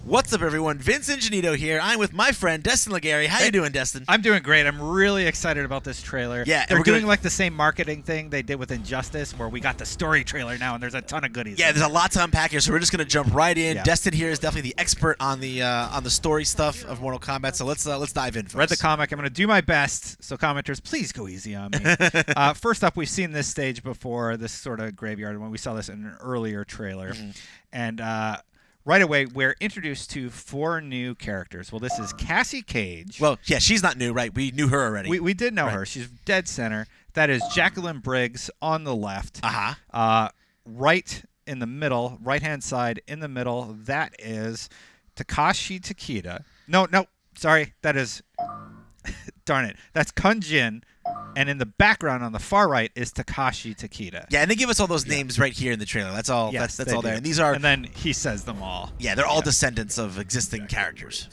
What's up, everyone? Vince Ingenito here. I'm with my friend Destin Legary. How you doing, Destin? I'm doing great. I'm really excited about this trailer. Yeah, they're doing like the same marketing thing they did with Injustice, where we got the story trailer now, and there's a ton of goodies. Yeah, there's a lot to unpack here, so we're just gonna jump right in. Yeah. Destin here is definitely the expert on the story stuff of Mortal Kombat. So let's dive in. Folks. Read the comic. I'm gonna do my best. So commenters, please go easy on me. First up, we've seen this stage before, this sort of graveyard, when we saw this in an earlier trailer, and. Right away, we're introduced to 4 new characters. Well, this is Cassie Cage. Well, yeah, she's not new, right? We knew her already. We did know her. She's dead center. That is Jacqueline Briggs on the left. Right in the middle, right-hand side in the middle, that is Takashi Takeda. No, sorry. That is... darn it. That's Kun Jin. And in the background on the far right is Takashi Takeda. Yeah, and they give us all those names right here in the trailer. That's all. Yes, that's all there. And these are. And then he says them all. Yeah, they're all descendants of existing characters.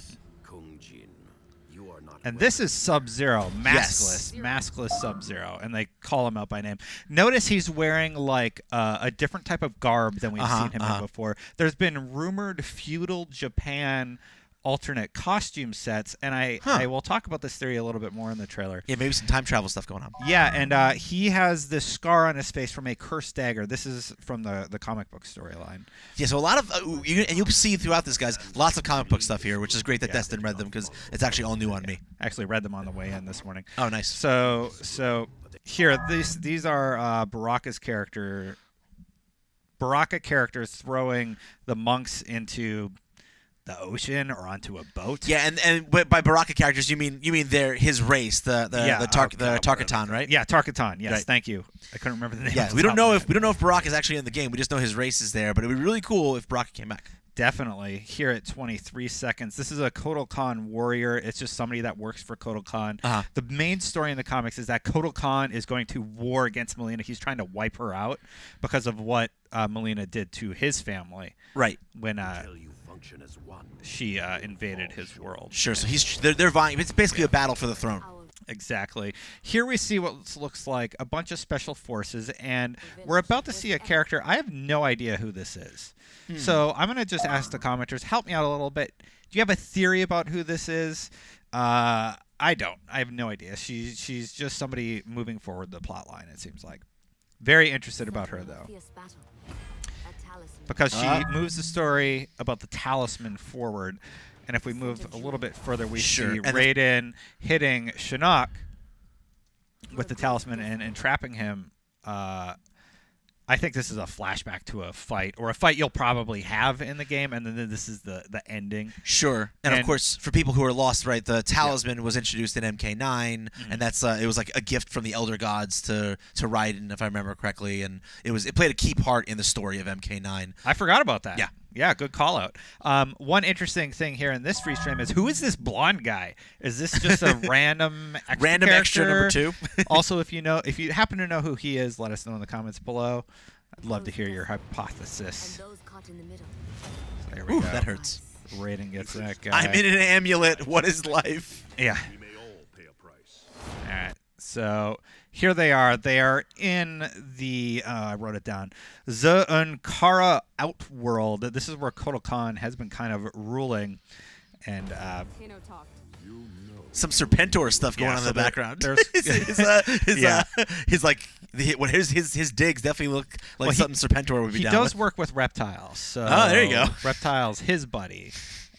And this is Sub-Zero, maskless Sub-Zero, and they call him out by name. Notice he's wearing like a different type of garb than we've seen him in before. There's been rumored feudal Japan alternate costume sets, and I will talk about this theory a little bit more in the trailer. Yeah, maybe some time travel stuff going on. Yeah, and he has this scar on his face from a cursed dagger. This is from the comic book storyline. Yeah, so a lot of and you'll see throughout this, guys, lots of comic book stuff here, which is great that Destin read them because it's actually all new on me. I actually read them on the way in this morning. Oh, nice. So here these are Baraka's character. Baraka characters throwing the monks into the ocean or onto a boat. Yeah, and by Baraka characters, you mean his race, the Tarkatan, right? Yeah, Tarkatan. Yes, right. Thank you. I couldn't remember the name. Yeah, we don't know if Baraka is actually in the game. We just know his race is there. But it would be really cool if Baraka came back. Definitely. Here at 23 seconds, this is a Kotal Khan warrior. It's just somebody that works for Kotal Khan. The main story in the comics is that Kotal Khan is going to war against Melina. He's trying to wipe her out because of what Melina did to his family. Right. When she invaded his world. Sure. So they're vying. It's basically a battle for the throne. Exactly. Here we see what looks like a bunch of special forces, and we're about to see a character. I have no idea who this is. So I'm going to just ask the commenters, help me out a little bit. Do you have a theory about who this is? I don't. I have no idea. She's just somebody moving forward the plot line, it seems like. Very interested about her, though. Because she moves the story about the talisman forward. And if we move a little bit further, we see Raiden hitting Shinnok with the talisman and trapping him. I think this is a flashback to a fight, or a fight you'll probably have in the game, and then this is the ending. Sure. And of course, for people who are lost, right, the talisman was introduced in MK9, and that's it was like a gift from the Elder Gods to Raiden, if I remember correctly, and it played a key part in the story of MK9. I forgot about that. Yeah. Yeah, good call out. One interesting thing here in this freeze frame is, who is this blonde guy? Is this just a random extra number 2? Also, if you happen to know who he is, let us know in the comments below. I'd love to hear your hypothesis. So there we go. That hurts. Raiden gets that guy. I'm in an amulet. What is life? Yeah. All right. So here they are. They are in the, I wrote it down, the Ankara Outworld. This is where Kotal Khan has been kind of ruling. And some Serpentor stuff going on in the background. His digs definitely look like something Serpentor would be down with. He does work with reptiles. So there you go. Reptile's his buddy.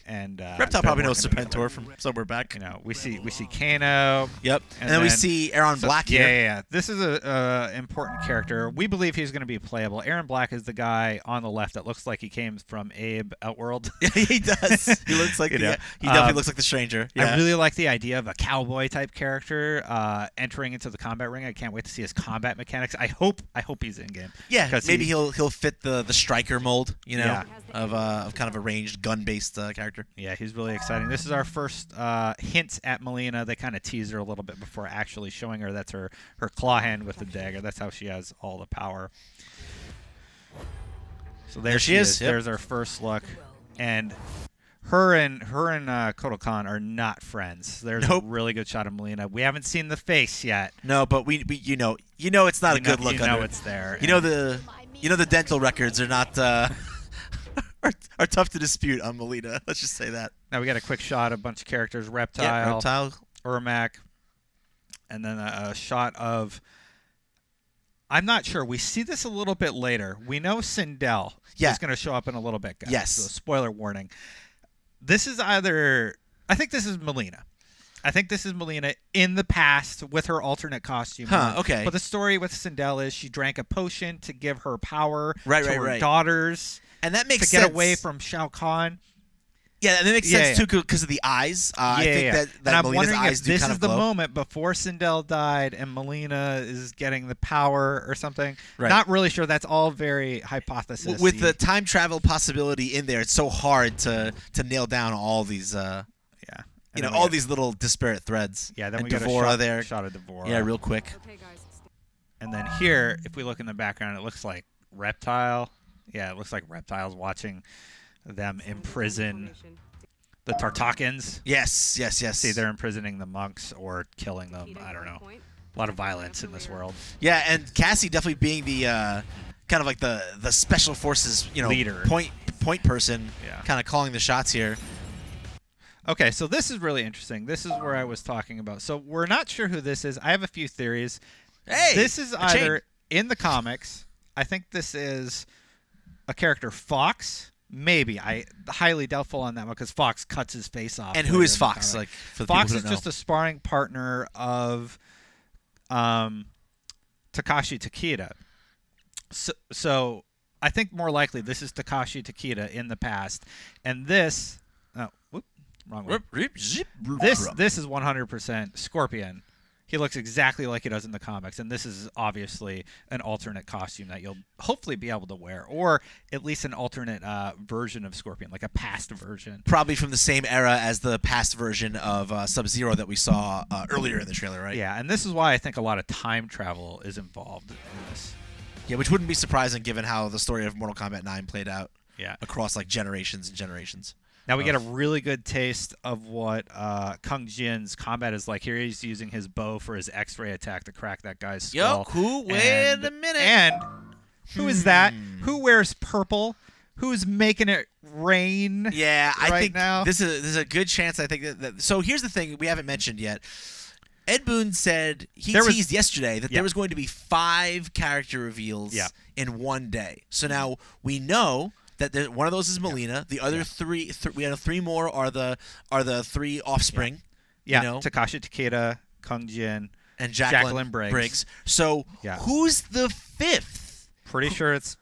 And Reptile probably knows Serpentor from somewhere back. You know, we see Kano. Yep, and then we see Aaron Black here. Yeah. This is a important character. We believe he's going to be playable. Aaron Black is the guy on the left that looks like he came from Abe Outworld. Yeah, he does. He looks like he definitely looks like the Stranger. Yeah. I really like the idea of a cowboy type character entering into the combat ring. I can't wait to see his combat mechanics. I hope he's in game. Yeah, maybe he'll fit the striker mold. You know, of kind of a ranged gun based character. Yeah, he's really exciting. This is our first hints at Melina. They kind of tease her a little bit before actually showing her that's her claw hand with the dagger. That's how she has all the power. So there she is. Yep. There's our first look. And her and Kotal Khan are not friends. There's a really good shot of Melina. We haven't seen the face yet. No, but we you know it's not a good look. You know it's there. You know the dental records are not are tough to dispute on Melina. Let's just say that. Now we got a quick shot of a bunch of characters: Reptile, Yeah, Reptile, Ermac, and then a shot of. I'm not sure. We see this a little bit later. We know Sindel is going to show up in a little bit, guys. Yes. So spoiler warning. This is either. I think this is Melina. I think this is Melina in the past with her alternate costume. Huh, okay. But the story with Sindel is she drank a potion to give her power to her right. daughters. And that makes to sense. get away from Shao Kahn. Yeah, and that makes sense too because of the eyes. I think that I'm Melina's wondering eyes if do this kind is of the glow. moment before Sindel died and Melina is getting the power or something. Right. Not really sure. That's all very hypothesis. With the time travel possibility in there, it's so hard to nail down all these. All these little disparate threads. Yeah, then and we got a shot of Devora. Yeah, real quick. Okay, guys. And then here, if we look in the background, it looks like Reptile. Yeah, it looks like Reptile's watching them imprison the Tartakans. Yes. See, they're imprisoning the monks or killing them. I don't know. A lot of violence in this world. Yeah, and Cassie definitely being the kind of like the special forces, leader, point person, kind of calling the shots here. Okay, so this is really interesting. This is where I was talking about. So we're not sure who this is. I have a few theories. Hey, this is either in the comics. I think this is a character Fox. Maybe. I highly doubtful on that one because Fox cuts his face off. And who is Fox? Like for the Fox people who is don't know. just a sparring partner of Takashi Takeda. So I think more likely this is Takashi Takeda in the past, and this. Oh, whoop. Wrong one. This is 100% Scorpion. He looks exactly like he does in the comics, and this is obviously an alternate costume that you'll hopefully be able to wear, or at least an alternate version of Scorpion, like a past version. Probably from the same era as the past version of Sub-Zero that we saw earlier in the trailer, right? Yeah, and this is why I think a lot of time travel is involved in this. Yeah, which wouldn't be surprising given how the story of Mortal Kombat 9 played out. Yeah. Across like generations and generations. Now we get a really good taste of what Kung Jin's combat is like. Here he's using his bow for his X-ray attack to crack that guy's skull. Wait a minute. And who is that? Who wears purple? Who's making it rain? Yeah, I think now? This is a good chance. I think that. So here's the thing we haven't mentioned yet. Ed Boon said he teased yesterday that there was going to be 5 character reveals in one day. So now we know that one of those is Melina. The other 3, we have 3 more are the 3 offspring. Yeah, you know? Takashi Takeda, Kung Jin, and Jacqueline Briggs. So who's the 5th? Pretty sure it's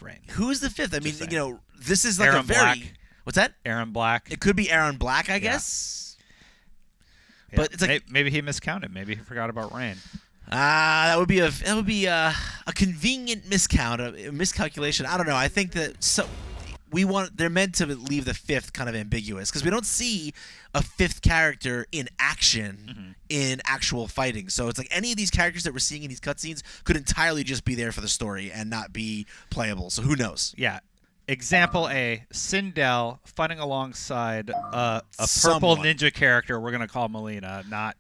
Rain. Who's the 5th? I mean, this is like Aaron a very Black. What's that? Aaron Black. It could be Aaron Black, I guess. Yeah. But it's like maybe he miscounted. Maybe he forgot about Rain. That would be a convenient a miscalculation. I don't know. I think that they're meant to leave the 5th kind of ambiguous because we don't see a 5th character in action in actual fighting. So it's like any of these characters that we're seeing in these cutscenes could entirely just be there for the story and not be playable. So who knows? Yeah. Example A, Sindel fighting alongside a purple ninja character we're going to call Melina, not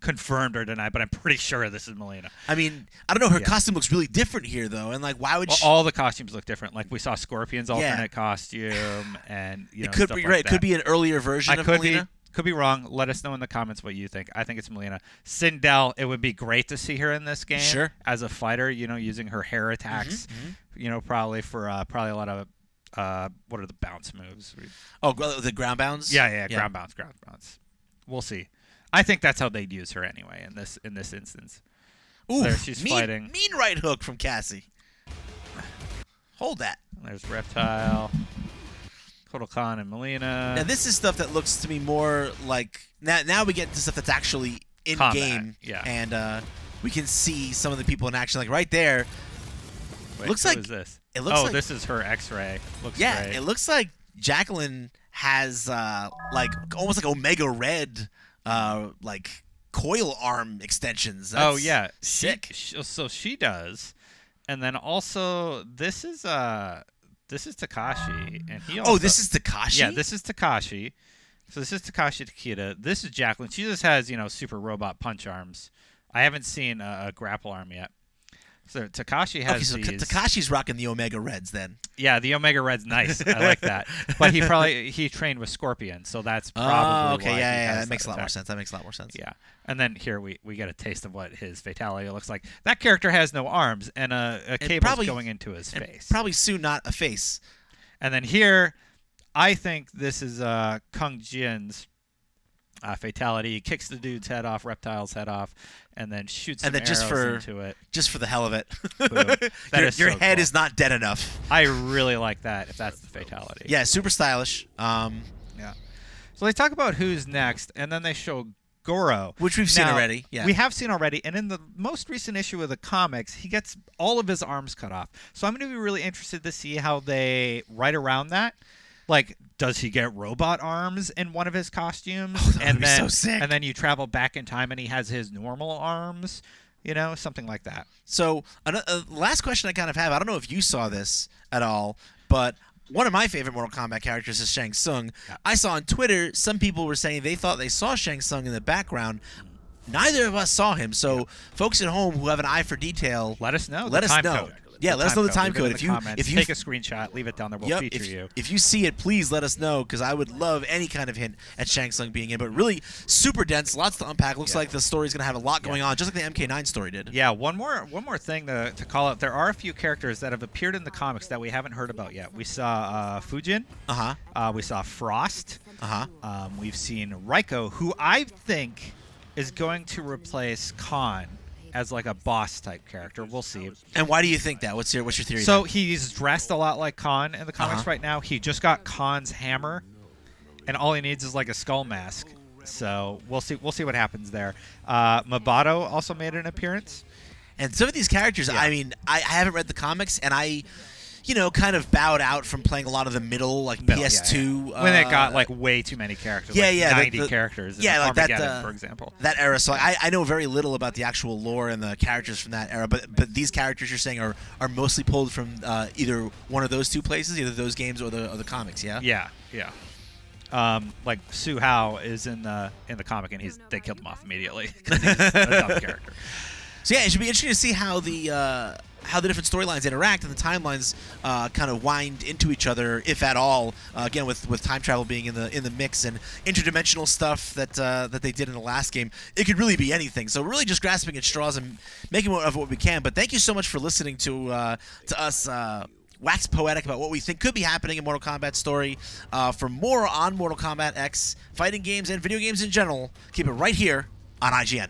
confirmed or denied, but I'm pretty sure this is Melina. I mean, I don't know. Her costume looks really different here, though, and like, why would she? All the costumes look different. Like we saw Scorpion's alternate costume, and it could be right. It could be an earlier version of Melina. Could be wrong. Let us know in the comments what you think. I think it's Melina. Sindel, it would be great to see her in this game as a fighter. Using her hair attacks. Probably for probably a lot of what are the bounce moves? Oh, the ground bounce. Yeah. Ground bounce. We'll see. I think that's how they'd use her anyway in this instance. Ooh, there she's fighting. Mean right hook from Cassie. Hold that. There's Reptile, Kotal Khan, and Melina. Now this is stuff that looks to me more like now we get to stuff that's actually in game. Yeah. And we can see some of the people in action. Like right there. Wait, looks who like is this? It looks like, this is her X-ray. Looks great. It looks like Jacqueline has like almost like Omega Red. Like coil arm extensions. That's sick. So she does, and then also this is Takashi, and he. Also, this is Takashi. Yeah, this is Takashi. So this is Takashi Takeda. This is Jacqueline. She just has super robot punch arms. I haven't seen a grapple arm yet. So Takashi has so these. Takashi's rocking the Omega Reds then. Yeah, the Omega Red's nice. I like that. But he trained with Scorpion, so that's probably okay. why Yeah. he That makes a lot more attack. sense. That makes a lot more sense. Yeah. And then here we get a taste of what his fatality looks like. That character has no arms, and a cable's going into his face. Probably soon not a face. And then here, I think this is Kung Jin's fatality. He kicks the dude's head off, Reptile's head off, and then shoots some arrows into it. Just for the hell of it. Your head cool. is not dead enough. I really like that, if that's the fatality. Yeah, super stylish. Yeah. So they talk about who's next, and then they show Goro. Which we've seen already. Yeah. We have seen already, and in the most recent issue of the comics, he gets all of his arms cut off. So I'm going to be really interested to see how they write around that. Like, does he get robot arms in one of his costumes? Oh, that would be so sick. And then you travel back in time and he has his normal arms, you know, something like that. So, last question I kind of have, I don't know if you saw this at all, but one of my favorite Mortal Kombat characters is Shang Tsung. Yeah. I saw on Twitter some people were saying they thought they saw Shang Tsung in the background. Neither of us saw him, so folks at home who have an eye for detail, let us know. Let us know. Code. Yeah, let us know the time code. If you take a screenshot, leave it down there. We'll feature you. If you see it, please let us know, because I would love any kind of hint at Shang Tsung being in. But really super dense, lots to unpack. Looks like the story's gonna have a lot going on, just like the MK9 story did. Yeah. One more thing to call out. There are a few characters that have appeared in the comics that we haven't heard about yet. We saw Fujin. We saw Frost. We've seen Raiko, who I think is going to replace Khan as like a boss type character. We'll see. And why do you think that? What's your theory? So he's dressed a lot like Khan in the comics right now. He just got Khan's hammer, and all he needs is like a skull mask. So we'll see what happens there. Mabato also made an appearance. And some of these characters, I mean, I haven't read the comics, and I kind of bowed out from playing a lot of the middle, like PS2. When it got like way too many characters. Yeah, like 90 characters. Yeah, like that, for example. That era. So I know very little about the actual lore and the characters from that era. But these characters you're saying are mostly pulled from either one of those two places, either those games or the comics. Yeah. Yeah. Like Su Hao is in the comic, and they killed him off immediately because he's a dumb character. So yeah, it should be interesting to see how the different storylines interact and the timelines kind of wind into each other, if at all. Again, with time travel being in the mix and interdimensional stuff that they did in the last game, it could really be anything. So we're really just grasping at straws and making of what we can. But thank you so much for listening to us. Wax poetic about what we think could be happening in Mortal Kombat story. For more on Mortal Kombat X, fighting games, and video games in general, keep it right here on IGN.